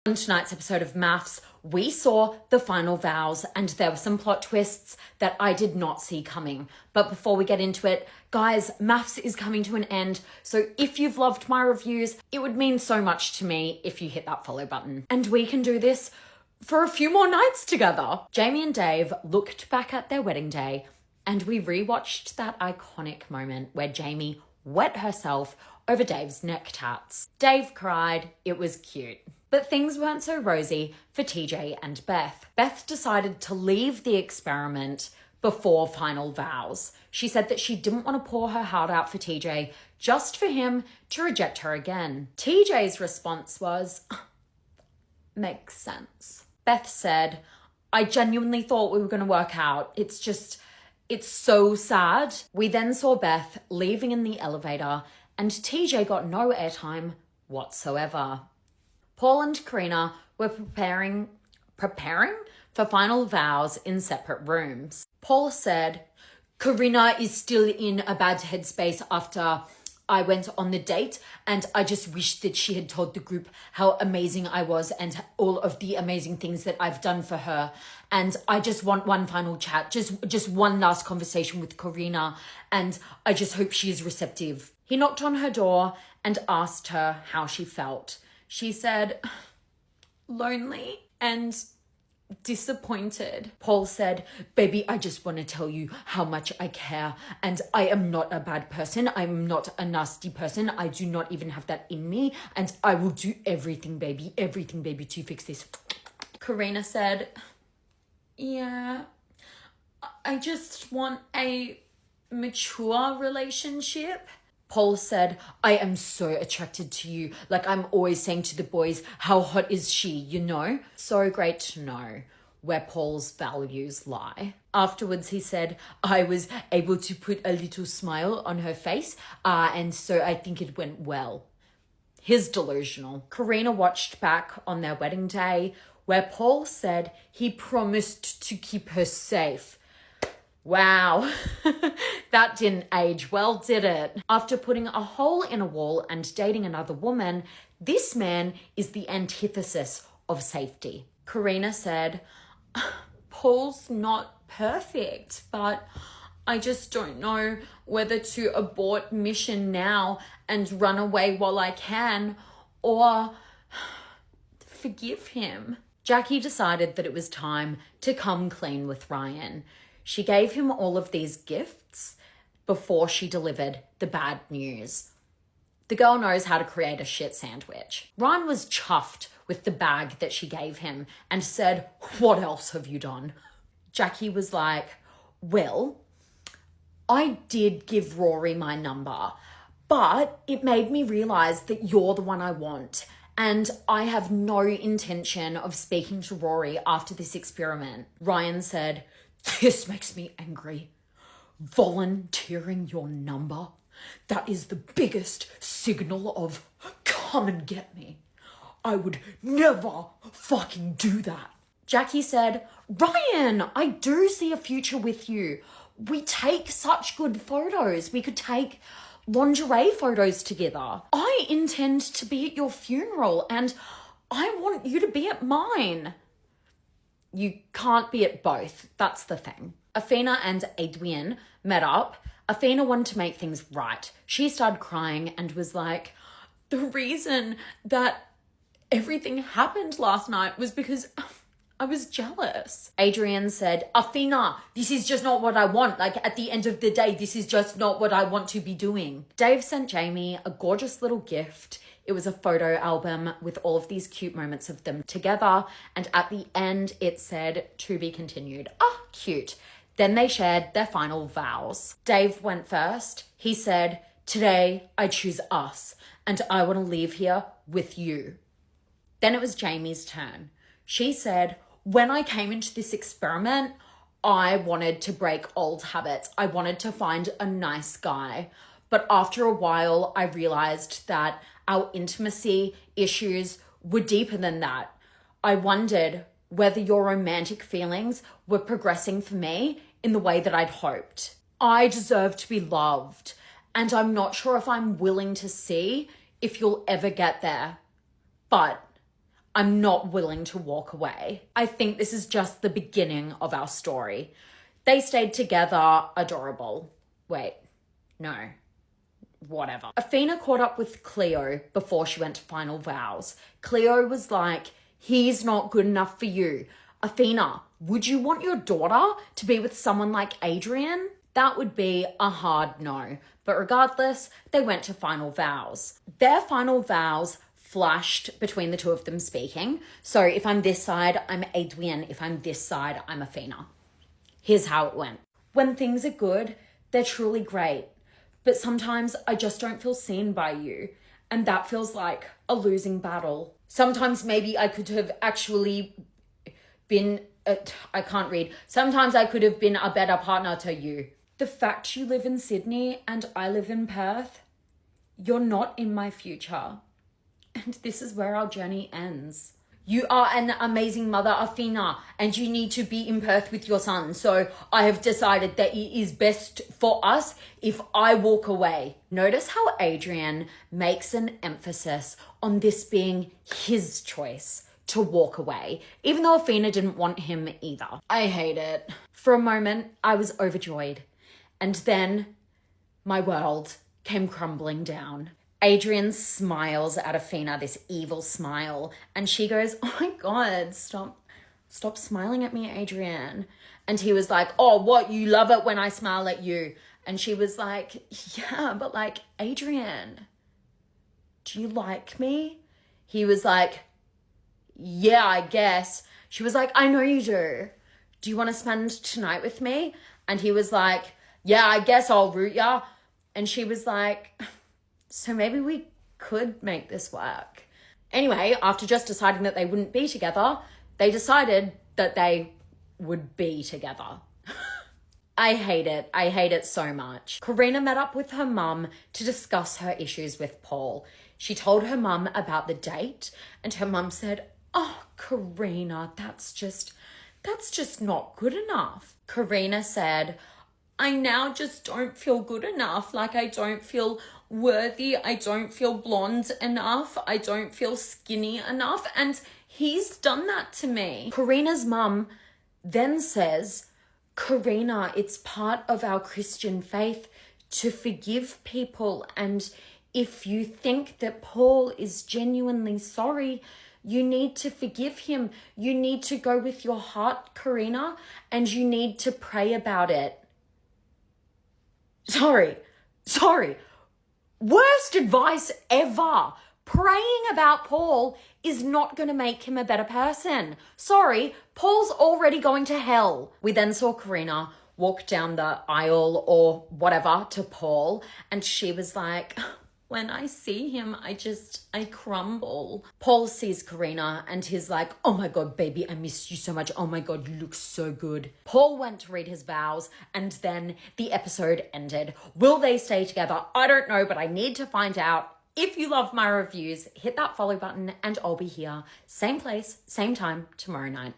On tonight's episode of MAFS, we saw the final vows and there were some plot twists that I did not see coming. But before we get into it, guys, MAFS is coming to an end. So if you've loved my reviews, it would mean so much to me if you hit that follow button. And we can do this for a few more nights together. Jamie and Dave looked back at their wedding day and we rewatched that iconic moment where Jamie wet herself over Dave's neck tats. Dave cried. It was cute. But things weren't so rosy for TJ and Beth. Beth decided to leave the experiment before Final Vows. She said that she didn't want to pour her heart out for TJ just for him to reject her again. TJ's response was, makes sense. Beth said, I genuinely thought we were going to work out. It's so sad. We then saw Beth leaving in the elevator and TJ got no airtime whatsoever. Paul and Karina were preparing for Final Vows in separate rooms. Paul said, Karina is still in a bad headspace after I went on the date and I just wish that she had told the group how amazing I was and all of the amazing things that I've done for her. And I just want one final chat, just one last conversation with Karina, and I just hope she is receptive. He knocked on her door and asked her how she felt. She said, lonely and disappointed. Paul said, baby, I just want to tell you how much I care and I am not a bad person. I'm not a nasty person. I do not even have that in me and I will do everything, baby, to fix this. Karina said, yeah, I just want a mature relationship. Paul said, I am so attracted to you. Like I'm always saying to the boys, how hot is she, you know? So great to know where Paul's values lie. Afterwards, he said, I was able to put a little smile on her face, and so I think it went well. He's delusional. Karina watched back on their wedding day where Paul said he promised to keep her safe. Wow, that didn't age well, did it? After putting a hole in a wall and dating another woman, this man is the antithesis of safety. Karina said, Paul's not perfect, but I just don't know whether to abort mission now and run away while I can or forgive him. Jackie decided that it was time to come clean with Ryan. She gave him all of these gifts before she delivered the bad news. The girl knows how to create a shit sandwich. Ryan was chuffed with the bag that she gave him and said, what else have you done? Jackie was like, well, I did give Rory my number, but it made me realize that you're the one I want. And I have no intention of speaking to Rory after this experiment. Ryan said, this makes me angry. Volunteering your number? That is the biggest signal of come and get me. I would never fucking do that. Jackie said, Ryan, I do see a future with you. We take such good photos. We could take lingerie photos together. I intend to be at your funeral and I want you to be at mine. You can't be at both. That's the thing. Athena and Adrian met up. Athena wanted to make things right. She started crying and was like, the reason that everything happened last night was because I was jealous. Adrian said, Athena, this is just not what I want. Like at the end of the day, this is just not what I want to be doing. Dave sent Jamie a gorgeous little gift. It was a photo album with all of these cute moments of them together. And at the end, it said, to be continued. Ah, cute. Then they shared their final vows. Dave went first. He said, today I choose us and I want to leave here with you. Then it was Jamie's turn. She said, when I came into this experiment, I wanted to break old habits. I wanted to find a nice guy. But after a while, I realized that our intimacy issues were deeper than that. I wondered whether your romantic feelings were progressing for me in the way that I'd hoped. I deserve to be loved, and I'm not sure if I'm willing to see if you'll ever get there. But I'm not willing to walk away. I think this is just the beginning of our story. They stayed together, adorable. Wait, no, whatever. Athena caught up with Cleo before she went to Final Vows. Cleo was like, he's not good enough for you. Athena, would you want your daughter to be with someone like Adrian? That would be a hard no. But regardless, they went to Final Vows. Their Final Vows flashed between the two of them speaking. So if I'm this side, I'm Adrian. If I'm this side, I'm Athena. Here's how it went. When things are good, they're truly great. But sometimes I just don't feel seen by you. And that feels like a losing battle. Sometimes maybe I could have actually been, I can't read. Sometimes I could have been a better partner to you. The fact you live in Sydney and I live in Perth, you're not in my future. And this is where our journey ends. You are an amazing mother, Athena, and you need to be in Perth with your son. So I have decided that it is best for us if I walk away. Notice how Adrian makes an emphasis on this being his choice to walk away, even though Athena didn't want him either. I hate it. For a moment, I was overjoyed. And then my world came crumbling down. Adrian smiles at Athena, this evil smile, and she goes, oh my God, stop smiling at me, Adrian. And he was like, oh, what, you love it when I smile at you? And she was like, yeah, but like, Adrian, do you like me? He was like, yeah, I guess. She was like, I know you do. Do you want to spend tonight with me? And he was like, yeah, I guess I'll root ya. And she was like, so maybe we could make this work. Anyway, after just deciding that they wouldn't be together, they decided that they would be together. I hate it. I hate it so much. Karina met up with her mum to discuss her issues with Paul. She told her mum about the date, and her mum said, oh, Karina, that's just not good enough. Karina said, I now just don't feel good enough. Like, I don't feel worthy. I don't feel blonde enough. I don't feel skinny enough. And he's done that to me. Karina's mum then says, Karina, it's part of our Christian faith to forgive people. And if you think that Paul is genuinely sorry, you need to forgive him. You need to go with your heart, Karina, and you need to pray about it. Sorry. Worst advice ever. Praying about Paul is not going to make him a better person. Sorry, Paul's already going to hell. We then saw Karina walk down the aisle or whatever to Paul, and she was like, when I see him, I crumble. Paul sees Karina and he's like, oh my God, baby, I missed you so much. Oh my God, you look so good. Paul went to read his vows and then the episode ended. Will they stay together? I don't know, but I need to find out. If you love my reviews, hit that follow button and I'll be here. Same place, same time tomorrow night.